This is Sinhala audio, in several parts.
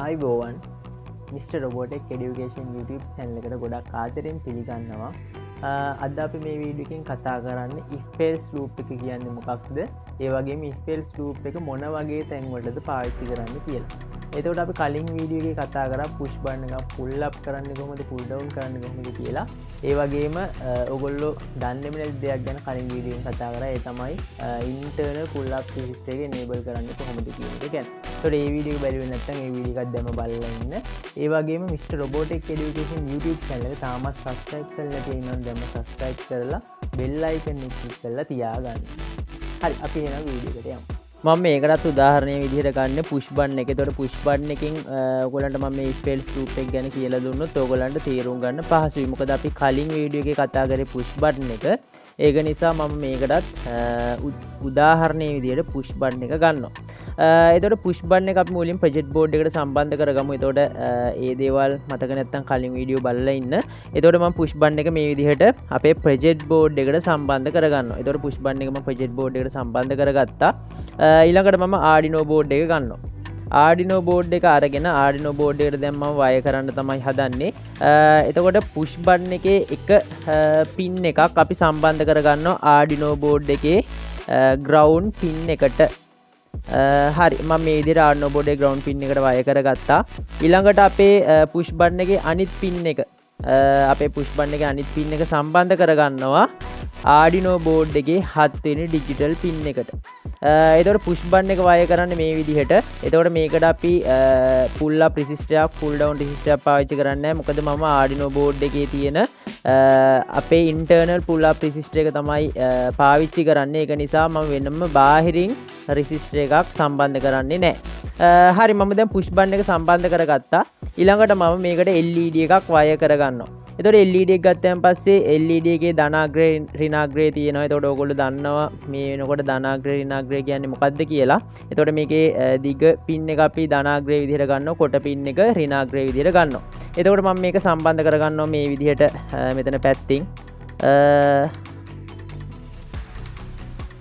ආයිබෝවන් Mr.Robotech Education YouTube channel එකට ගොඩක් ආදරෙන් පිළිගන්නවා. අද අපි මේ වීඩියෝ එකෙන් කතා කරන්නේ if else loop එක කියන්නේ මොකක්ද? ඒ වගේම if else loop එක මොන වගේ තැන් වලටද පාවිච්චි කරන්න කියලා. එතකොට අපි කලින් වීඩියෝ එකේ කතා කරා push button එක pull up කරන්නේ කොහොමද pull down කරන්නේ කොහොමද කියලා. ඒ වගේම ඔයගොල්ලෝ දන්නේම නැති දෙයක් ගැන කලින් වීඩියෝ එකෙන් කතා කරා. ඒ තමයි internal pull up resistor එක enable කරන්නේ කොහොමද කියන එක ගැන. ඒතකොට මේ වීඩියෝ එක බැලුවේ නැත්නම් මේ වීඩියෝ එකක් දැම්ම බලලා ඉන්න. ඒ වගේම Mr.Robotech Education YouTube channel එක තාමත් subscribe කරලා තියෙනවා නම් දැම්ම subscribe කරලා bell icon එක click කරලා තියාගන්න. හරි අපි එනවා වීඩියෝ එකට යමු. මම මේකටත් උදාහරණයක් විදිහට ගන්න push button එක. ඒතකොට push button එකෙන් ඔයගොල්ලන්ට මම මේ if else loop එක ගැන කියලා දුන්නොත් ඔයගොල්ලන්ට තේරුම් ගන්න පහසුයි. මොකද අපි කලින් වීඩියෝ එකේ කතා කරේ push button එක. ඒක නිසා මම මේකටත් උදාහරණයක් විදිහට push button එක ගන්නවා. එතකොට push button එක අපි මුලින් project board එකට සම්බන්ධ කරගමු. එතකොට ඒ දේවල් මතක නැත්නම් කලින් වීඩියෝ බලලා ඉන්න. එතකොට මම push button එක මේ විදිහට අපේ project board එකට සම්බන්ධ කරගන්නවා. එතකොට push button එක මම project board එකට සම්බන්ධ කරගත්තා. ඊළඟට මම Arduino board එක ගන්නවා. Arduino board එක අරගෙන Arduino board එකට දැන් මම wire කරන්න තමයි හදන්නේ. එතකොට push button එකේ එක pin එකක් අපි සම්බන්ධ කරගන්නවා Arduino board එකේ ground pin එකට. හරි මම මේ විදිහට Arduino board එකේ ground pin එකට wire කරගත්තා. ඊළඟට අපේ push button එකේ අනිත් pin එක අපේ push button එකේ අනිත් pin එක සම්බන්ධ කරගන්නවා Arduino board එකේ 7 වෙනි digital pin එකට. එතකොට push button එක wire කරන්නේ මේ විදිහට. එතකොට මේකට අපි pull up resistor එකක් pull down resistor එකක් පාවිච්චි කරන්නේ නැහැ. මොකද මම Arduino board එකේ තියෙන අපේ internal pull up resistor එක තමයි පාවිච්චි කරන්නේ. ඒක නිසා මම වෙනම බාහිරින් resistor එකක් සම්බන්ධ කරන්නේ නැහැ. හරි මම දැන් push button එක සම්බන්ධ කරගත්තා. ඊළඟට මම මේකට LED එකක් wire කරගන්නවා. එතකොට LED එක ගත්තයන් පස්සේ LED එකේ ධනාග්‍රේ ඍණාග්‍රේ තියෙනවා. එතකොට ඔයගොල්ලෝ දන්නවා මේ වෙනකොට ධනාග්‍රේ ඍණාග්‍රේ කියන්නේ මොකක්ද කියලා. එතකොට මේකේ දිග පින් එක අපි ධනාග්‍රේ විදිහට ගන්නවා, කොට පින් එක ඍණාග්‍රේ විදිහට ගන්නවා. එතකොට මම මේක සම්බන්ධ කරගන්නවා මේ විදිහට මෙතන පැත්තින්.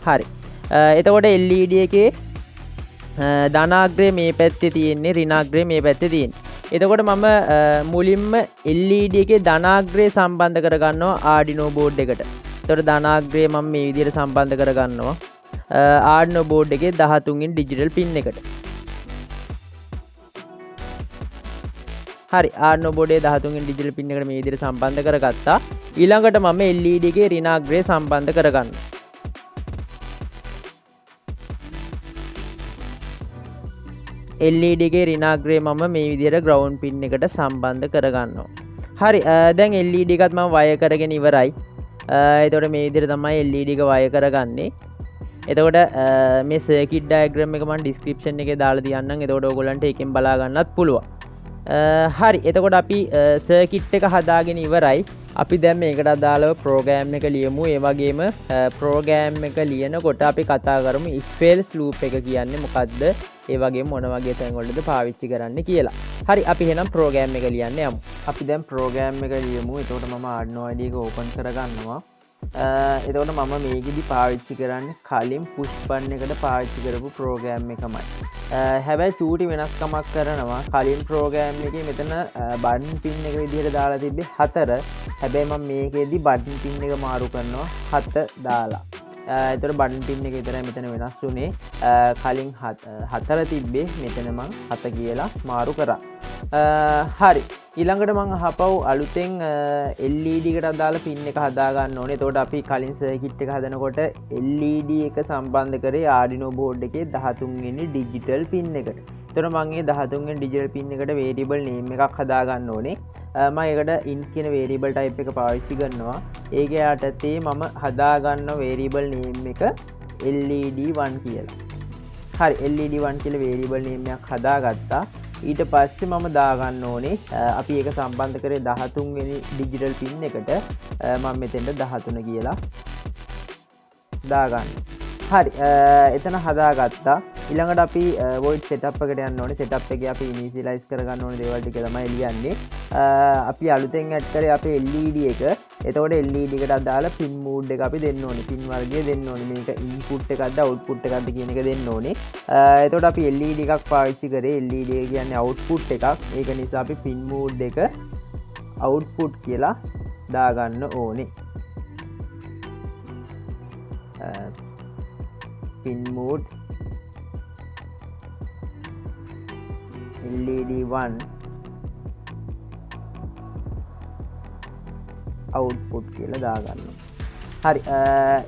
හරි. එතකොට LED එකේ ධනාග්‍රේ මේ පැත්තේ තියෙන්නේ, ඍණාග්‍රේ මේ පැත්තේ තියෙන්නේ. එතකොට මම මුලින්ම LED එකේ ධනාග්‍රේ සම්බන්ධ කරගන්නවා Arduino board එකට. එතකොට ධනාග්‍රේ මම මේ විදිහට සම්බන්ධ කරගන්නවා Arduino board එකේ 13 වෙනි digital pin එකට. හරි Arduino board එකේ 13 වෙනි digital pin එකට මේ විදිහට සම්බන්ධ කරගත්තා. ඊළඟට මම LED එකේ ඍණාග්‍රේ සම්බන්ධ කරගන්නවා. LED එකේ ඍණාග්‍රේ මම මේ විදිහට ground pin එකට සම්බන්ධ කරගන්නවා. හරි දැන් LED එකත් මම wire කරගෙන ඉවරයි. එතකොට මේ විදිහට තමයි LED එක wire කරගන්නේ. එතකොට මේ circuit diagram එක මම description එකේ දාලා තියන්නම්. එතකොට ඔයගොල්ලන්ට එකෙන් බලා ගන්නත් පුළුවන්. හරි එතකොට අපි circuit එක හදාගෙන ඉවරයි. අපි දැන් මේකට අදාළව program එක ලියමු. ඒ වගේම program එක ලියනකොට අපි කතා කරමු if else loop එක කියන්නේ මොකද්ද? ඒ වගේම මොන වගේ තැන් වලටද පාවිච්චි කරන්න කියලා. හරි අපි එහෙනම් program එක ලියන්න යමු. අපි දැන් program එක ලියමු. එතකොට මම Arduino IDE එක open කරගන්නවා. එතකොට මම මේකෙදි පාවිච්චි කරන්නේ කලින් push button එකට පාවිච්චි කරපු program එකමයි. හැබැයි චූටි වෙනස්කමක් කරනවා. කලින් program එකේ මෙතන button pin එක විදිහට දාලා තිබ්බේ 4. හැබැයි මම මේකෙදි button pin එක මාරු කරනවා 7 දාලා. එතකොට button pin එක විතරයි මෙතන වෙනස් වුනේ. කලින් 4 තිබ්බේ මෙතන මම 7 කියලා මාරු කරා. හරි ඊළඟට මම අහපව් අලුතෙන් LED එකට අදාළ pin එක හදා ගන්න ඕනේ. එතකොට අපි කලින් circuit එක හදනකොට LED එක සම්බන්ධ කරේ Arduino board එකේ 13 වෙනි digital pin එකට. එතකොට මම මේ 13 වෙනි digital pin එකට variable name එකක් හදා ගන්න ඕනේ. මම ඒකට int කියන variable type එක පාවිච්චි කරනවා. ඒකේ යටතේ මම හදා ගන්න variable name එක LED1 කියලා. හරි LED1 කියලා variable name එකක් හදාගත්තා. ඊට පස්සේ මම දාගන්න ඕනේ අපි ඒක සම්බන්ධ කරේ 13 වෙනි digital pin එකට. මම මෙතෙන්ට 13 කියලා දාගන්න. හරි එතන හදාගත්තා. ඊළඟට අපි void setup එකට යන්න ඕනේ. setup එකේ අපි initialize කරගන්න ඕනේ දේවල් ටික තමයි ලියන්නේ. අපි අලුතෙන් add කරේ අපේ LED එක එතකොට LED එකට අදාළ pin mode එක අපි දෙන්න ඕනේ. pin වර්ගය දෙන්න ඕනේ. මේක input එකක්ද output එකක්ද කියන එක දෙන්න ඕනේ. එතකොට අපි LED එකක් පාවිච්චි කරේ. LED එක කියන්නේ output එකක්. ඒක නිසා අපි pin mode එක output කියලා දාගන්න ඕනේ. pin mode LED1 output කියලා දාගන්න. හරි,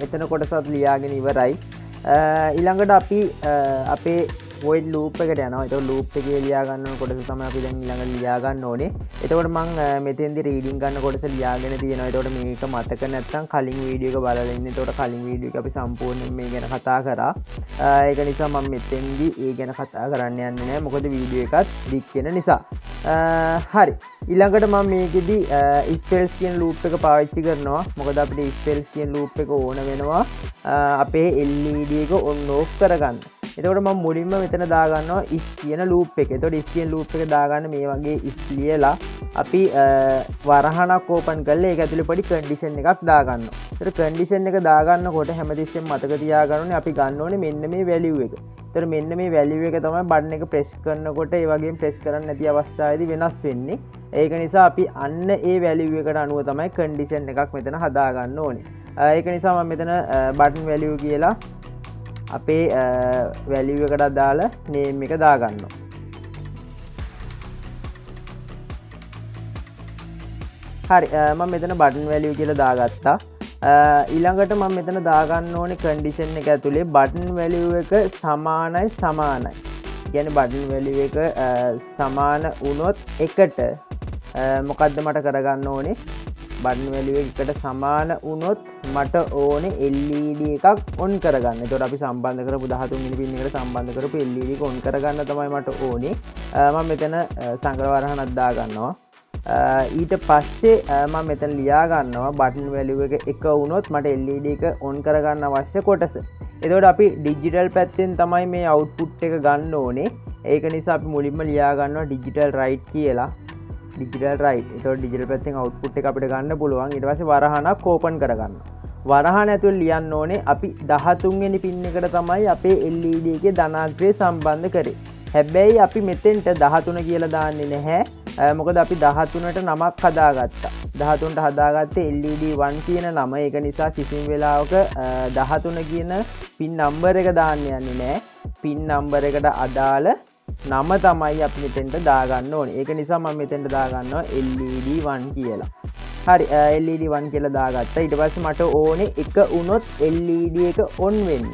එතන කොටසත් ලියාගෙන ඉවරයි. ඊළඟට අපි අපේ void loop එකට යනවා. ඒක loop එකේ ලියා ගන්න ඕන කොටස තමයි අපි දැන් ඊළඟට ලියා ගන්න ඕනේ. එතකොට මම මෙතෙන්දි reading ගන්න කොටස ලියාගෙන තියෙනවා. එතකොට මේක මතක නැත්නම් කලින් වීඩියෝ එක බලලා ඉන්න. එතකොට කලින් වීඩියෝ එක අපි සම්පූර්ණයෙන් මේ ගැන කතා කරා. ඒක නිසා මම මෙතෙන්දි ඒ ගැන කතා කරන්න යන්නේ නැහැ. මොකද වීඩියෝ එකත් දික් වෙන නිසා. හරි, ඊළඟට මම මේකෙදි if else කියන loop එක පාවිච්චි කරනවා. මොකද අපිට if else කියන loop එක ඕන වෙනවා අපේ LED එක on off කරගන්න. එතකොට මම මුලින්ම මෙතන දාගන්නවා if කියන loop එක. එතකොට if කියන loop එක දාගන්න මේ වගේ if ලියලා අපි වරහණක් ඕපන් කරලා ඒක ඇතුලේ පොඩි condition එකක් දාගන්නවා. එතකොට condition එක දාගන්නකොට හැමතිස්සෙම මතක තියාගන්න ඕනේ අපි ගන්න ඕනේ මෙන්න මේ value එක. එතකොට මෙන්න මේ value එක තමයි button එක press කරනකොට ඒ වගේම press කරන්න නැති අවස්ථාවේදී වෙනස් වෙන්නේ. ඒක නිසා අපි අන්න ඒ value එකට අනුව තමයි condition එකක් මෙතන හදාගන්න ඕනේ. ඒක නිසා මම මෙතන button value කියලා අපේ value එකට අදාළ name එක දාගන්නවා. හරි, මම මෙතන button value කියලා දාගත්තා. ඊළඟට මම මෙතන දාගන්න ඕනේ condition එක ඇතුලේ button value එක සමානයි. කියන්නේ button value එක සමාන වුණොත් එකට මොකද්ද මට කරගන්න ඕනේ? button value එකට සමාන වුණොත් මට ඕනේ LED එකක් on කරගන්න. එතකොට අපි සම්බන්ධ කරපු 13 වෙනි pin එකට සම්බන්ධ කරපු LED එක on කරගන්න තමයි මට ඕනේ. මම මෙතන සංකල වරහණක් දාගන්නවා. ඊට පස්සේ මම මෙතන ලියා ගන්නවා button value එක 1 වුණොත් මට LED එක on කරගන්න අවශ්‍ය කොටස. එතකොට අපි digital පැත්තෙන් තමයි මේ output එක ගන්න ඕනේ. ඒක නිසා අපි මුලින්ම ලියා ගන්නවා digital write කියලා. digital write. එතකොට digital පැත්තෙන් output එක අපිට ගන්න පුළුවන්. ඊට පස්සේ වරහණක් open කරගන්නවා. වරහණ ඇතුළේ ලියන්න ඕනේ අපි 13 වෙනි pin එකට තමයි අපේ LED එකේ ධනාග්‍රය සම්බන්ධ කරේ. හැබැයි අපි මෙතෙන්ට 13 කියලා දාන්නේ නැහැ. මොකද අපි 13ට නමක් හදාගත්තා. 13ට හදාගත්තේ LED1 කියන නම. ඒක නිසා කිසිම වෙලාවක 13 කියන pin number එක දාන්න යන්නේ නැහැ. pin number එකට අදාළ නම තමයි අපි මෙතෙන්ට දාගන්න ඕනේ. ඒක නිසා මම මෙතෙන්ට දාගන්නවා LED1 කියලා. හරි, LED1 කියලා දාගත්තා. ඊට පස්සේ මට ඕනේ එක වුණොත් LED එක on වෙන්න.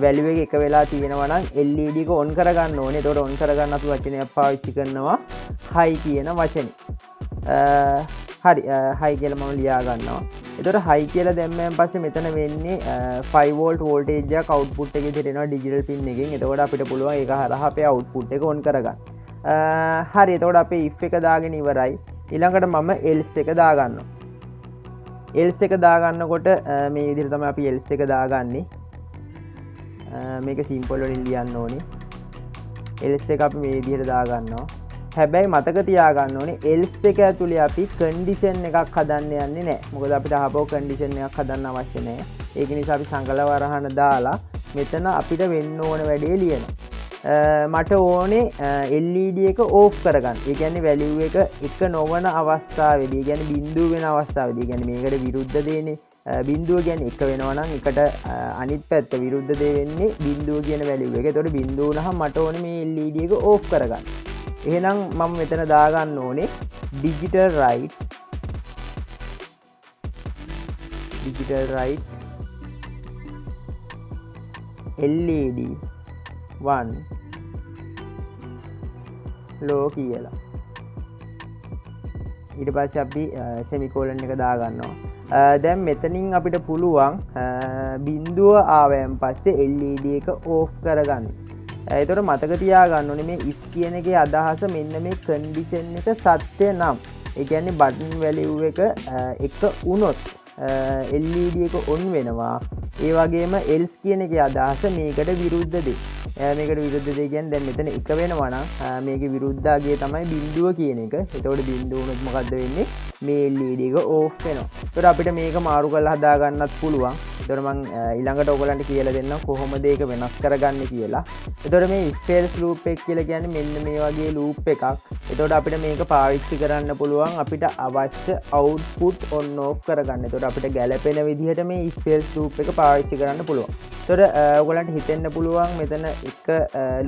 value එක වෙලා තියෙනවා නම් LED එක on කරගන්න ඕනේ. ඒතකොට on කරගන්න අපි වචනයක් පාවිච්චි කරනවා high කියන වචනේ. හරි, high කියලා මම ලියා ගන්නවා. ඒතකොට high කියලා දැම්මයන් පස්සේ මෙතන වෙන්නේ 5 volt voltage එකක් output එකේ දෙනවා digital pin එකෙන්. එතකොට අපිට පුළුවන් ඒක හරහා අපේ output එක on කරගන්න. හරි, එතකොට අපේ if එක දාගෙන ඉවරයි. ඊළඟට මම else එක දාගන්නවා. else එක දාගන්නකොට මේ විදිහට තමයි අපි else එක දාගන්නේ. මේක simple වලින් ලියන්න ඕනේ. else එක අපි මේ විදිහට දාගන්නවා. හැබැයි මතක තියාගන්න ඕනේ else එක ඇතුලේ අපි condition එකක් හදන්න යන්නේ නැහැ. මොකද අපිට ආපහු condition එකක් හදන්න අවශ්‍ය නැහැ. ඒක නිසා අපි සංකල වරහන දාලා මෙතන අපිට වෙන්න ඕන වැඩේ ලියනවා. මට ඕනේ LED එක off කරගන්න. ඒ කියන්නේ value එක එක නොවන අවස්ථාවේදී, ඒ කියන්නේ බිඳුව වෙන අවස්ථාවේදී, ඒ කියන්නේ මේකට විරුද්ධ දෙන්නේ බිඳුව කියන්නේ එක වෙනවා නම් එකට අනිත් පැත්ත විරුද්ධ දේ වෙන්නේ බිඳුව කියන value එක. ඒතකොට බිඳුව වුණාම මට ඕනේ මේ LED එක off කරගන්න. එහෙනම් මම මෙතන දාගන්න ඕනේ digital write LED1 low කියලා. ඊට පස්සේ අපි semicolon එක දාගන්නවා. දැන් මෙතනින් අපිට පුළුවන් බිඳුව ආවයන් පස්සේ LED එක off කරගන්න. ඒතකොට මතක තියාගන්න ඕනේ මේ if කියන එකේ අදහස මෙන්න මේ condition එක සත්‍ය නම්, ඒ කියන්නේ button value එක එක වුණොත් LED එක on වෙනවා. ඒ වගේම else කියන එකේ අදහස මේකට විරුද්ධ දෙයක්. මේකට විරුද්ධ දෙයක් කියන්නේ දැන් මෙතන එක වෙනවා නම් මේකේ විරුද්ධාගය තමයි බිඳුව කියන එක. ඒතකොට බිඳුව වුණොත් මොකද්ද වෙන්නේ? මේ LED එක ඕෆ් වෙනවා. ඒතකොට අපිට මේක මාරු කරලා හදා ගන්නත් පුළුවන්. ඒතකොට මම ඊළඟට ඔයගලන්ට කියලා දෙන්නම් කොහොමද ඒක වෙනස් කරගන්නේ කියලා. ඒතකොට මේ if else loop එක කියලා කියන්නේ මෙන්න මේ වගේ loop එකක්. ඒතකොට අපිට මේක පාවිච්චි කරන්න පුළුවන් අපිට අවශ්‍ය output on off කරගන්න. ඒතකොට අපිට ගැළපෙන විදිහට මේ if else loop එක පාවිච්චි කරන්න පුළුවන්. ඒතකොට ඔයගලන්ට හිතෙන්න පුළුවන් මෙතන එක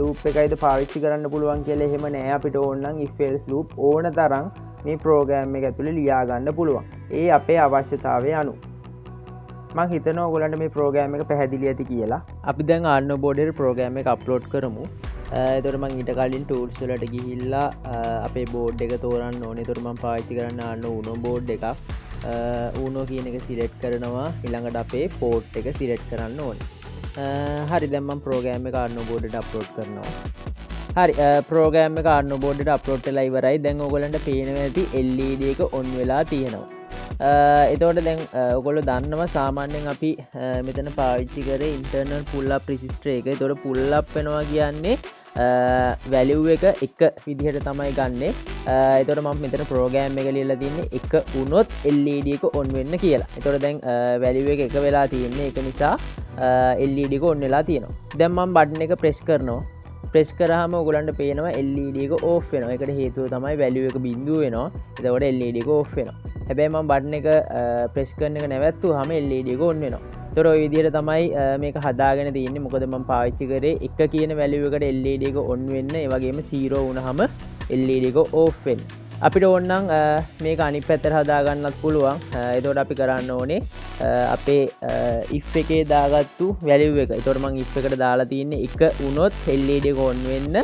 loop එකයිද පාවිච්චි කරන්න පුළුවන් කියලා. එහෙම නෑ. අපිට ඕන නම් if else loop ඕන තරම් මේ ප්‍රෝග්‍රෑම් එක ඇතුලේ ලියා ගන්න පුළුවන්. ඒ අපේ අවශ්‍යතාවය අනුව. මම හිතනවා ඔයගලන්ට මේ ප්‍රෝග්‍රෑම් එක පැහැදිලි ඇති කියලා. අපි දැන් Arduino board එකට ප්‍රෝග්‍රෑම් එක අප්ලෝඩ් කරමු. එතකොට මම ඊට කලින් tools වලට ගිහිල්ලා අපේ board එක තෝරන්න ඕනේ. එතකොට මම පාවිච්චි කරන්නේ Arduino board එකක්. Uno කියන එක select කරනවා. ඊළඟට අපේ port එක select කරන්න ඕනේ. හරි දැන් මම ප්‍රෝග්‍රෑම් එක Arduino board එකට අප්ලෝඩ් කරනවා. හරි ප්‍රෝග්‍රෑම් එක Arduino board එකට අප්ලෝඩ් වෙලා ඉවරයි. දැන් ඔයගලන්ට පේනවා ඇති LED එක on වෙලා තියෙනවා. එතකොට දැන් ඔයගොල්ලෝ දන්නවා සාමාන්‍යයෙන් අපි මෙතන පාවිච්චි කරේ internal pull up resistor එක. එතකොට pull up වෙනවා කියන්නේ value එක විදිහට තමයි ගන්නෙ. එතකොට මම මෙතන program එක ලියලා තින්නේ එක වුණොත් LED එක on වෙන්න කියලා. එතකොට දැන් value එක වෙලා තියෙන්නේ. ඒක නිසා LED එක on වෙලා තියෙනවා. දැන් මම button එක press කරනවා. ප්‍රෙස් කරාම ඔයගලන්ට පේනවා LED එක off වෙනවා. ඒකට හේතුව තමයි value එක බිඳුව වෙනවා. එතකොට LED එක off වෙනවා. හැබැයි මම බටන් එක ප්‍රෙස් කරන එක නැවැත්තුවාම LED එක on වෙනවා. ඒතර ඔය විදිහට තමයි මේක හදාගෙන තියෙන්නේ. මොකද මම පාවිච්චි කරේ 1 කියන value එකට LED එක on වෙන්න, ඒ වගේම 0 වුණාම LED එක off වෙන්න. අපිට ඕන නම් මේක අනිත් පැත්තට හදා ගන්නත් පුළුවන්. එතකොට අපි කරන්න ඕනේ අපේ if එකේ දාගත්තු value එක. එතකොට මම if එකට දාලා තියෙන්නේ 1 වුණොත් LED එක on වෙන්න,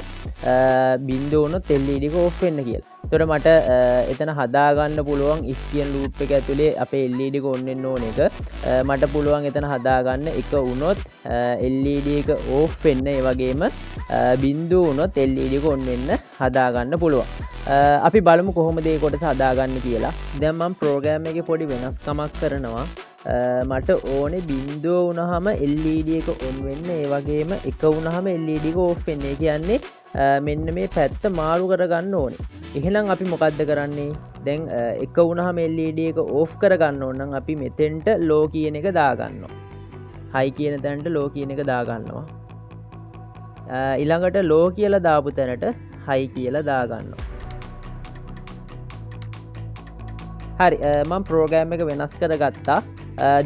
0 වුණොත් LED එක off වෙන්න කියලා. එතකොට මට එතන හදා ගන්න පුළුවන් if කියන loop එක ඇතුලේ අපේ LED එක on වෙන්න ඕන එක. මට පුළුවන් එතන හදා ගන්න 1 වුණොත් LED එක off වෙන්න, ඒ වගේම 0 වුණොත් LED එක on වෙන්න හදා ගන්න පුළුවන්. අපි බලමු කොහොමද මේ කොටස හදාගන්නේ කියලා. දැන් මම ප්‍රෝග්‍රෑම් එකේ පොඩි වෙනස්කමක් කරනවා. මට ඕනේ 0 වුණාම LED එක on වෙන්න, ඒ වගේම 1 වුණාම LED එක off වෙන්න. ඒ කියන්නේ මෙන්න මේ පැත්ත මාරු කරගන්න ඕනේ. එහෙනම් අපි මොකද්ද කරන්නේ? දැන් 1 වුණාම LED එක off කරගන්න ඕන නම් අපි මෙතෙන්ට low කියන එක දාගන්නවා. high කියන තැනට low කියන එක දාගන්නවා. ඊළඟට low කියලා දාපු තැනට high කියලා දාගන්නවා. හරි මම ප්‍රෝග්‍රෑම් එක වෙනස් කරගත්තා.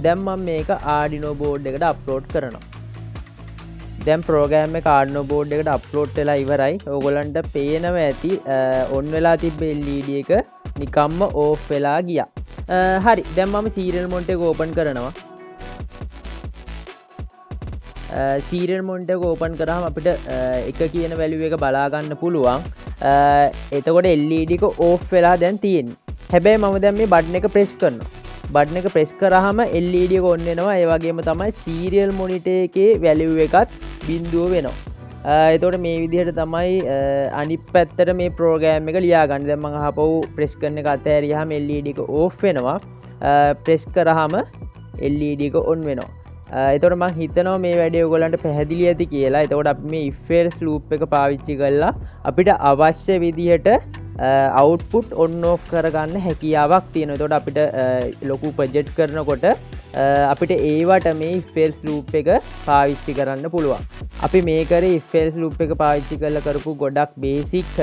දැන් මම මේක Arduino board එකට අප්ලෝඩ් කරනවා. දැන් ප්‍රෝග්‍රෑම් එක Arduino board එකට අප්ලෝඩ් වෙලා ඉවරයි. ඕගොල්ලන්ට පේනවා ඇති on වෙලා තිබ්බ LED එක නිකම්ම off වෙලා ගියා. හරි දැන් මම serial monitor එක open කරනවා. serial monitor එක open කරාම අපිට 1 කියන value එක බලා ගන්න පුළුවන්. එතකොට LED එක off වෙලා දැන් තියෙන්නේ. හැබැයි මම දැන් මේ බටන් එක ප්‍රෙස් කරනවා. බටන් එක ප්‍රෙස් කරාම LED එක on වෙනවා. ඒ වගේම තමයි serial monitor එකේ value එකත් 0 වෙනවා. එතකොට මේ විදිහට තමයි අනිත් පැත්තට මේ ප්‍රෝග්‍රෑම් එක ලියා ගන්න. දැන් මම අහපව් ප්‍රෙස් කරන එක අතහැරියාම LED එක off වෙනවා. ප්‍රෙස් කරාම LED එක on වෙනවා. එතකොට මම හිතනවා මේ වැඩේ ඔයගොල්ලන්ට පැහැදිලි ඇති කියලා. එතකොට අපි මේ if else loop එක පාවිච්චි කරලා අපිට අවශ්‍ය විදිහට output on off කරගන්න හැකියාවක් තියෙනවා. එතකොට අපිට ලොකු ප්‍රොජෙක්ට් කරනකොට අපිට ඒවට මේ if else loop එක පාවිච්චි කරන්න පුළුවන්. අපි මේ කරේ if else loop එක පාවිච්චි කරලා කරපු ගොඩක් basic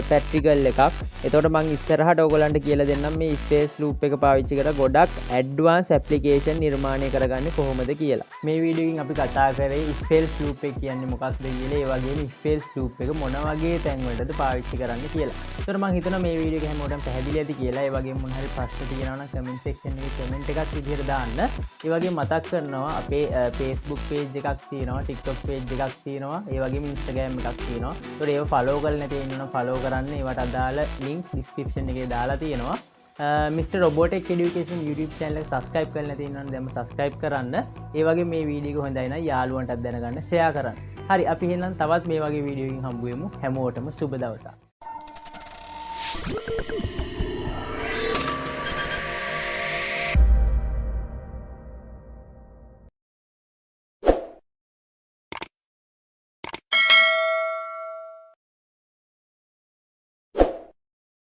practical එකක්. එතකොට මම ඉස්සරහට ඔයගොල්ලන්ට කියලා දෙන්නම් මේ if else loop එක පාවිච්චි කරලා ගොඩක් advanced application නිර්මාණය කරගන්නේ කොහොමද කියලා. මේ වීඩියෝ එකෙන් අපි කතා කරේ if else loop එක කියන්නේ මොකක්ද කියලා, ඒ වගේම if else loop එක මොන වගේ තැන් වලටද පාවිච්චි කරන්න කියලා. එතකොට මම හිතනවා මේ වීඩියෝ එක හැමෝටම පැහැදිලි ඇති කියලා. ඒ වගේම මොන හරි ප්‍රශ්න තියෙනවා නම් comment section එකේ comment එකක් විදිහට දාන්න. ඒ වගේම මතක් කරනවා අපේ Facebook page එකක් තියෙනවා, TikTok page එකක් තියෙනවා, ඒ වගේම Instagram එකක් තියෙනවා. ඒකට ඒව follow කරලා නැති ඉන්නවා නම් follow කරන්න. ඒවට අදාළ link description එකේ දාලා තියෙනවා. Mr.Robotech Education YouTube channel එක subscribe කරලා නැති ඉන්නවා නම් දැන්ම subscribe කරන්න. ඒ වගේම මේ වීඩියෝ එක හොඳයි නම් යාළුවන්ටත් දැනගන්න share කරන්න. හරි අපි එහෙනම් තවත් මේ වගේ වීඩියෝ එකකින් හම්බ වෙමු. හැමෝටම සුබ දවසක්.